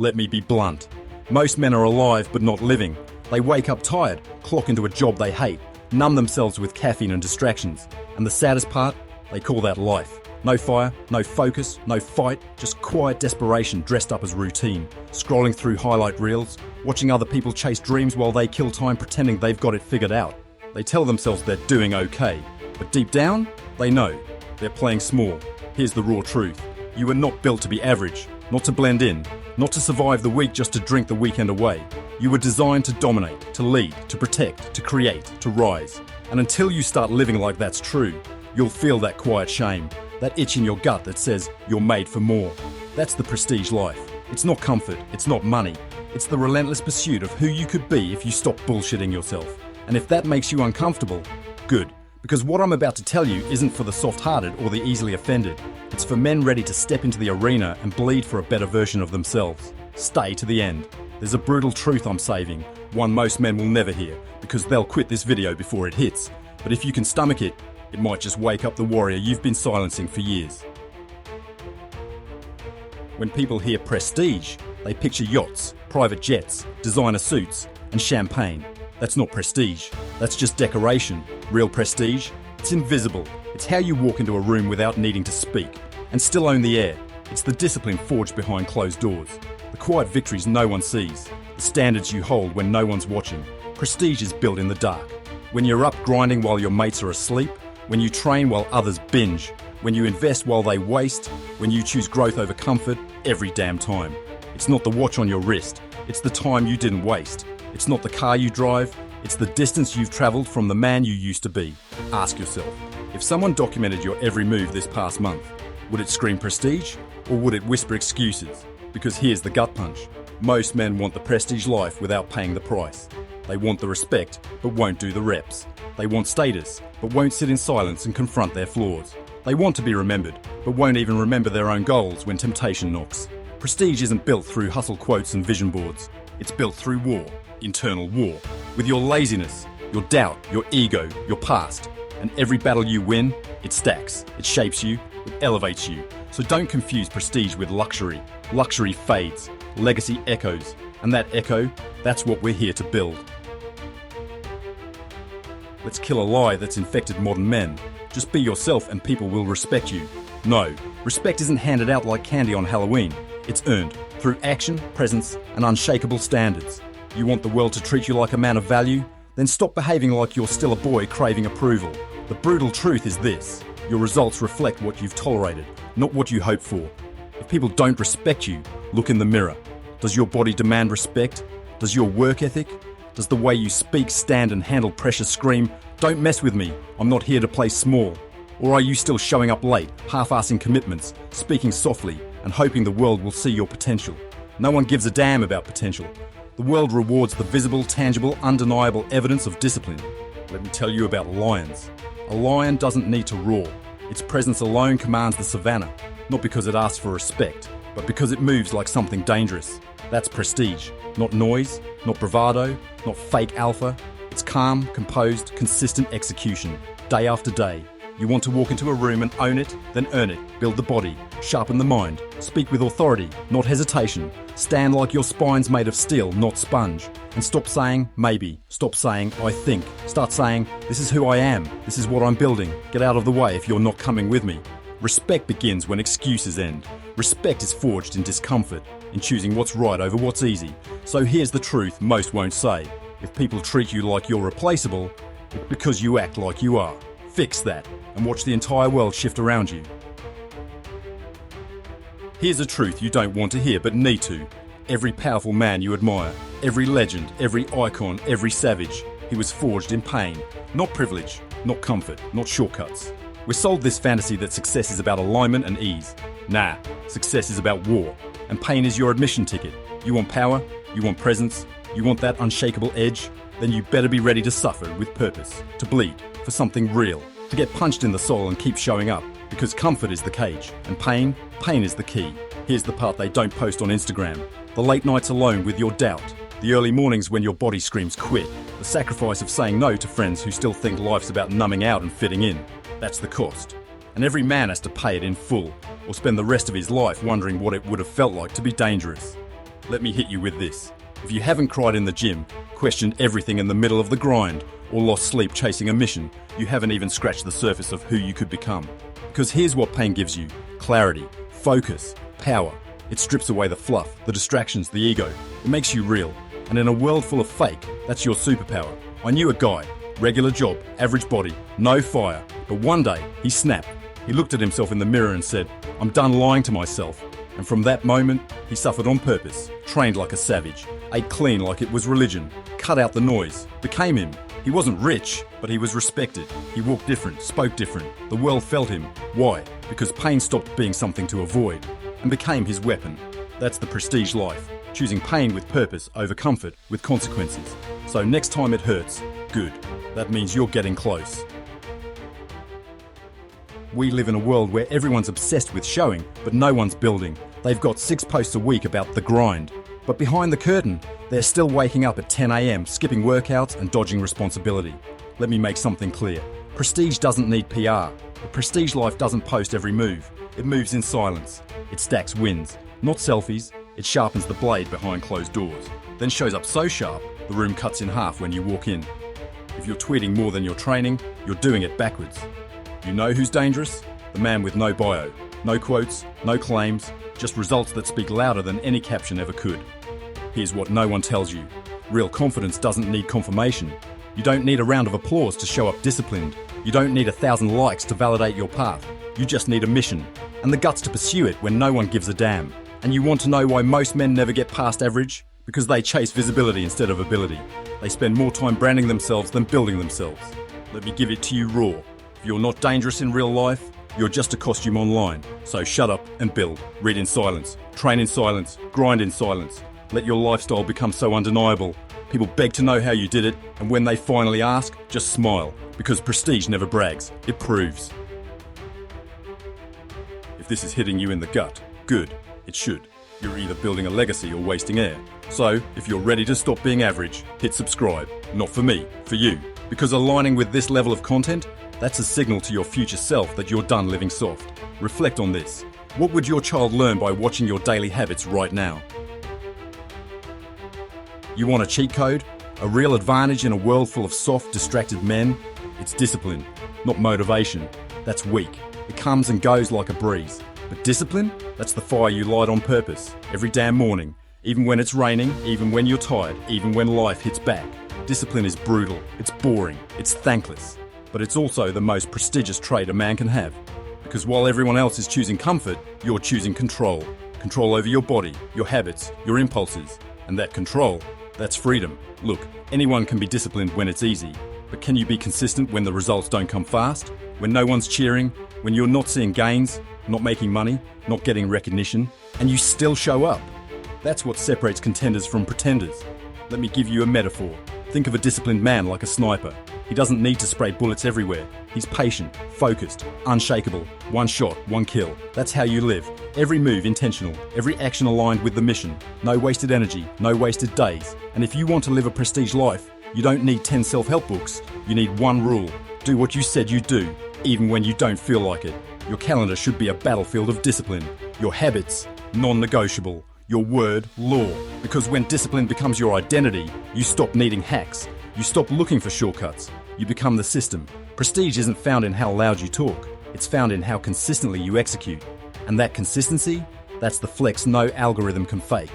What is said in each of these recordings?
Let me be blunt. Most men are alive but not living. They wake up tired, clock into a job they hate, numb themselves with caffeine and distractions. And the saddest part? They call that life. No fire, no focus, no fight, just quiet desperation dressed up as routine. Scrolling through highlight reels, watching other people chase dreams while they kill time pretending they've got it figured out. They tell themselves they're doing okay, but deep down, they know. They're playing small. Here's the raw truth. You were not built to be average, not to blend in, not to survive the week just to drink the weekend away. You were designed to dominate, to lead, to protect, to create, to rise. And until you start living like that's true, you'll feel that quiet shame, that itch in your gut that says you're made for more. That's the prestige life. It's not comfort, it's not money. It's the relentless pursuit of who you could be if you stop bullshitting yourself. And if that makes you uncomfortable, good. Because what I'm about to tell you isn't for the soft-hearted or the easily offended. It's for men ready to step into the arena and bleed for a better version of themselves. Stay to the end. There's a brutal truth I'm saving, one most men will never hear, because they'll quit this video before it hits. But if you can stomach it, it might just wake up the warrior you've been silencing for years. When people hear prestige, they picture yachts, private jets, designer suits, and champagne. That's not prestige. That's just decoration. Real prestige? It's invisible. It's how you walk into a room without needing to speak and still own the air. It's the discipline forged behind closed doors. The quiet victories no one sees. The standards you hold when no one's watching. Prestige is built in the dark. When you're up grinding while your mates are asleep. When you train while others binge. When you invest while they waste. When you choose growth over comfort every damn time. It's not the watch on your wrist. It's the time you didn't waste. It's not the car you drive, it's the distance you've travelled from the man you used to be. Ask yourself, if someone documented your every move this past month, would it scream prestige or would it whisper excuses? Because here's the gut punch. Most men want the prestige life without paying the price. They want the respect, but won't do the reps. They want status, but won't sit in silence and confront their flaws. They want to be remembered, but won't even remember their own goals when temptation knocks. Prestige isn't built through hustle quotes and vision boards. It's built through war. Internal war, with your laziness, your doubt, your ego, your past. And every battle you win, it stacks, it shapes you, it elevates you. So don't confuse prestige with luxury. Luxury fades, legacy echoes, and that echo, that's what we're here to build. Let's kill a lie that's infected modern men. Just be yourself and people will respect you. No, respect isn't handed out like candy on Halloween. It's earned through action, presence, and unshakable standards. You want the world to treat you like a man of value? Then stop behaving like you're still a boy craving approval. The brutal truth is this. Your results reflect what you've tolerated, not what you hope for. If people don't respect you, look in the mirror. Does your body demand respect? Does your work ethic? Does the way you speak, stand and handle pressure scream, "Don't mess with me, I'm not here to play small"? Or are you still showing up late, half-assing commitments, speaking softly and hoping the world will see your potential? No one gives a damn about potential. The world rewards the visible, tangible, undeniable evidence of discipline. Let me tell you about lions. A lion doesn't need to roar. Its presence alone commands the savannah, not because it asks for respect, but because it moves like something dangerous. That's prestige, not noise, not bravado, not fake alpha. It's calm, composed, consistent execution, day after day. You want to walk into a room and own it, then earn it, build the body, sharpen the mind, speak with authority, not hesitation, stand like your spine's made of steel, not sponge, and stop saying maybe, stop saying I think, start saying this is who I am, this is what I'm building, get out of the way if you're not coming with me. Respect begins when excuses end. Respect is forged in discomfort, in choosing what's right over what's easy. So here's the truth most won't say. If people treat you like you're replaceable, it's because you act like you are. Fix that, and watch the entire world shift around you. Here's a truth you don't want to hear but need to. Every powerful man you admire, every legend, every icon, every savage, he was forged in pain. Not privilege, not comfort, not shortcuts. We're sold this fantasy that success is about alignment and ease. Nah, success is about war, and pain is your admission ticket. You want power, you want presence, you want that unshakable edge, then you better be ready to suffer with purpose, to bleed for something real, to get punched in the soul and keep showing up, because comfort is the cage, and pain is the key. Here's the part they don't post on Instagram. The late nights alone with your doubt, the early mornings when your body screams quit, the sacrifice of saying no to friends who still think life's about numbing out and fitting in. That's the cost. And every man has to pay it in full, or spend the rest of his life wondering what it would have felt like to be dangerous. Let me hit you with this. If you haven't cried in the gym, questioned everything in the middle of the grind, or lost sleep chasing a mission, you haven't even scratched the surface of who you could become. Because here's what pain gives you: clarity, focus, power. It strips away the fluff, the distractions, the ego. It makes you real. And in a world full of fake, that's your superpower. I knew a guy, regular job, average body, no fire. But one day, he snapped. He looked at himself in the mirror and said, "I'm done lying to myself." And from that moment, he suffered on purpose, trained like a savage, ate clean like it was religion, cut out the noise, became him. He wasn't rich, but he was respected. He walked different, spoke different. The world felt him. Why? Because pain stopped being something to avoid and became his weapon. That's the prestige life, choosing pain with purpose over comfort with consequences. So next time it hurts, good. That means you're getting close. We live in a world where everyone's obsessed with showing, but no one's building. They've got 6 posts a week about the grind. But behind the curtain, they're still waking up at 10 a.m, skipping workouts and dodging responsibility. Let me make something clear. Prestige doesn't need PR. A prestige life doesn't post every move. It moves in silence. It stacks wins, not selfies. It sharpens the blade behind closed doors, then shows up so sharp, the room cuts in half when you walk in. If you're tweeting more than you're training, you're doing it backwards. You know who's dangerous? The man with no bio, no quotes, no claims, just results that speak louder than any caption ever could. Here's what no one tells you. Real confidence doesn't need confirmation. You don't need a round of applause to show up disciplined. You don't need 1,000 likes to validate your path. You just need a mission, and the guts to pursue it when no one gives a damn. And you want to know why most men never get past average? Because they chase visibility instead of ability. They spend more time branding themselves than building themselves. Let me give it to you raw. If you're not dangerous in real life, you're just a costume online. So shut up and build. Read in silence. Train in silence. Grind in silence. Let your lifestyle become so undeniable. People beg to know how you did it, and when they finally ask, just smile. Because prestige never brags. It proves. If this is hitting you in the gut, good. It should. You're either building a legacy or wasting air. So, if you're ready to stop being average, hit subscribe. Not for me, for you. Because aligning with this level of content, that's a signal to your future self that you're done living soft. Reflect on this. What would your child learn by watching your daily habits right now? You want a cheat code? A real advantage in a world full of soft, distracted men? It's discipline, not motivation. That's weak. It comes and goes like a breeze. But discipline? That's the fire you light on purpose, every damn morning. Even when it's raining, even when you're tired, even when life hits back. Discipline is brutal, it's boring, it's thankless. But it's also the most prestigious trait a man can have. Because while everyone else is choosing comfort, you're choosing control. Control over your body, your habits, your impulses. And that control, that's freedom. Look, anyone can be disciplined when it's easy. But can you be consistent when the results don't come fast? When no one's cheering? When you're not seeing gains? Not making money? Not getting recognition? And you still show up? That's what separates contenders from pretenders. Let me give you a metaphor. Think of a disciplined man like a sniper. He doesn't need to spray bullets everywhere. He's patient, focused, unshakable. One shot, one kill. That's how you live. Every move intentional, every action aligned with the mission. No wasted energy, no wasted days. And if you want to live a prestige life, you don't need 10 self-help books. You need one rule. Do what you said you'd do, even when you don't feel like it. Your calendar should be a battlefield of discipline. Your habits, non-negotiable. Your word, law. Because when discipline becomes your identity, you stop needing hacks. You stop looking for shortcuts. You become the system. Prestige isn't found in how loud you talk. It's found in how consistently you execute. And that consistency, that's the flex no algorithm can fake.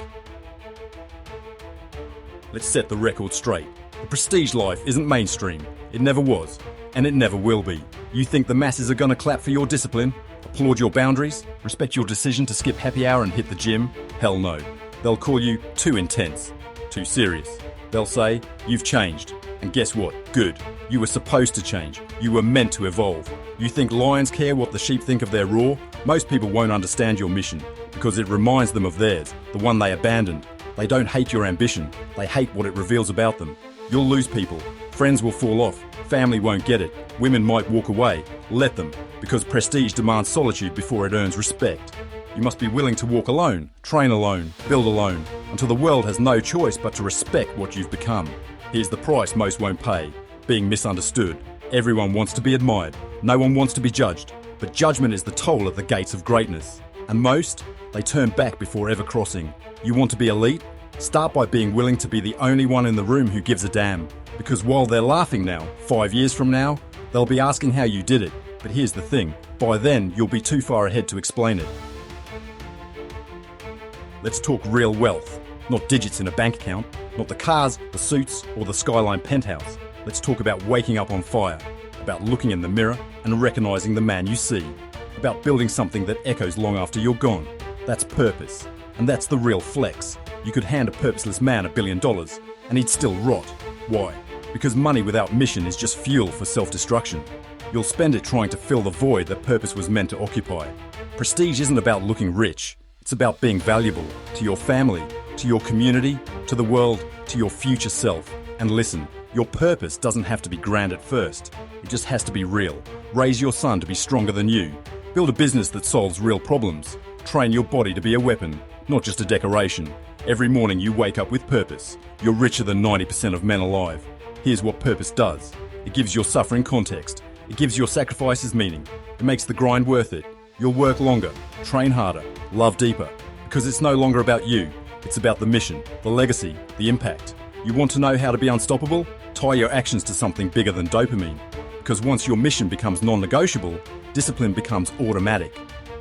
Let's set the record straight. The prestige life isn't mainstream. It never was. And it never will be. You think the masses are gonna clap for your discipline? Applaud your boundaries? Respect your decision to skip happy hour and hit the gym? Hell no. They'll call you too intense. Too serious. They'll say, you've changed. And guess what? Good. You were supposed to change. You were meant to evolve. You think lions care what the sheep think of their roar? Most people won't understand your mission because it reminds them of theirs, the one they abandoned. They don't hate your ambition. They hate what it reveals about them. You'll lose people. Friends will fall off. Family won't get it. Women might walk away. Let them, because prestige demands solitude before it earns respect. You must be willing to walk alone, train alone, build alone, until the world has no choice but to respect what you've become. Here's the price most won't pay: being misunderstood. Everyone wants to be admired. No one wants to be judged. But judgment is the toll at the gates of greatness. And most, they turn back before ever crossing. You want to be elite? Start by being willing to be the only one in the room who gives a damn. Because while they're laughing now, 5 years from now, they'll be asking how you did it. But here's the thing, by then you'll be too far ahead to explain it. Let's talk real wealth, not digits in a bank account, not the cars, the suits, or the skyline penthouse. Let's talk about waking up on fire, about looking in the mirror and recognizing the man you see, about building something that echoes long after you're gone. That's purpose, and that's the real flex. You could hand a purposeless man $1 billion and he'd still rot. Why? Because money without mission is just fuel for self-destruction. You'll spend it trying to fill the void that purpose was meant to occupy. Prestige isn't about looking rich. It's about being valuable to your family, to your community, to the world, to your future self. And listen, your purpose doesn't have to be grand at first. It just has to be real. Raise your son to be stronger than you. Build a business that solves real problems. Train your body to be a weapon, not just a decoration. Every morning you wake up with purpose. You're richer than 90% of men alive. Here's what purpose does. It gives your suffering context. It gives your sacrifices meaning. It makes the grind worth it. You'll work longer, train harder, love deeper, because it's no longer about you. It's about the mission, the legacy, the impact. You want to know how to be unstoppable? Tie your actions to something bigger than dopamine. Because once your mission becomes non-negotiable, discipline becomes automatic.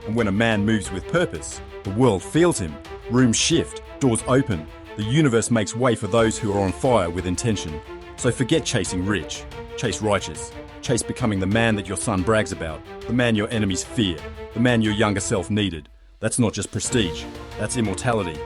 And when a man moves with purpose, the world feels him. Rooms shift, doors open. The universe makes way for those who are on fire with intention. So forget chasing rich. Chase righteous. Chase becoming the man that your son brags about, the man your enemies fear, the man your younger self needed. That's not just prestige, that's immortality.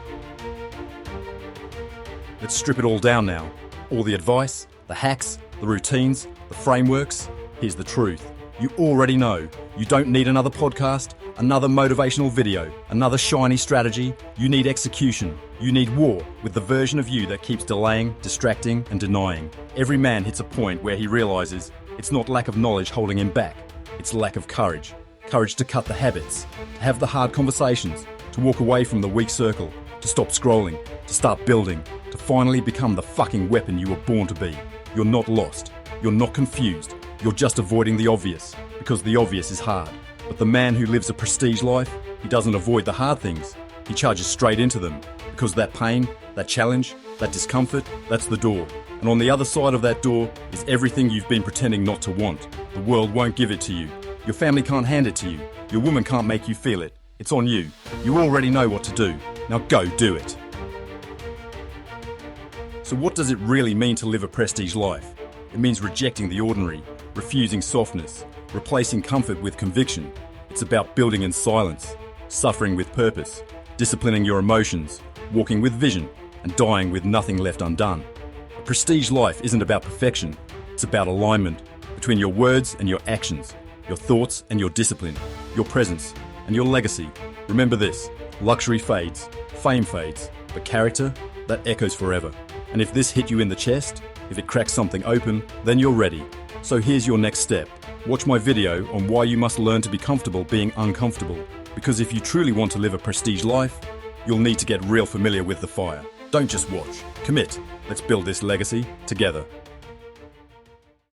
Let's strip it all down now. All the advice, the hacks, the routines, the frameworks. Here's the truth. You already know. You don't need another podcast, another motivational video, another shiny strategy. You need execution. You need war with the version of you that keeps delaying, distracting, and denying. Every man hits a point where he realizes it's not lack of knowledge holding him back. It's lack of courage. Courage to cut the habits, to have the hard conversations, to walk away from the weak circle, to stop scrolling, to start building, to finally become the fucking weapon you were born to be. You're not lost. You're not confused. You're just avoiding the obvious, because the obvious is hard. But the man who lives a prestige life, he doesn't avoid the hard things. He charges straight into them, because that pain, that challenge, that discomfort, that's the door. And on the other side of that door is everything you've been pretending not to want. The world won't give it to you. Your family can't hand it to you. Your woman can't make you feel it. It's on you. You already know what to do. Now go do it. So what does it really mean to live a prestige life? It means rejecting the ordinary, refusing softness, replacing comfort with conviction. It's about building in silence, suffering with purpose, disciplining your emotions, walking with vision, and dying with nothing left undone. A prestige life isn't about perfection. It's about alignment between your words and your actions, your thoughts and your discipline, your presence and your legacy. Remember this, luxury fades, fame fades, but character, that echoes forever. And if this hit you in the chest, if it cracks something open, then you're ready. So here's your next step. Watch my video on why you must learn to be comfortable being uncomfortable. Because if you truly want to live a prestige life, you'll need to get real familiar with the fire. Don't just watch. Commit. Let's build this legacy together.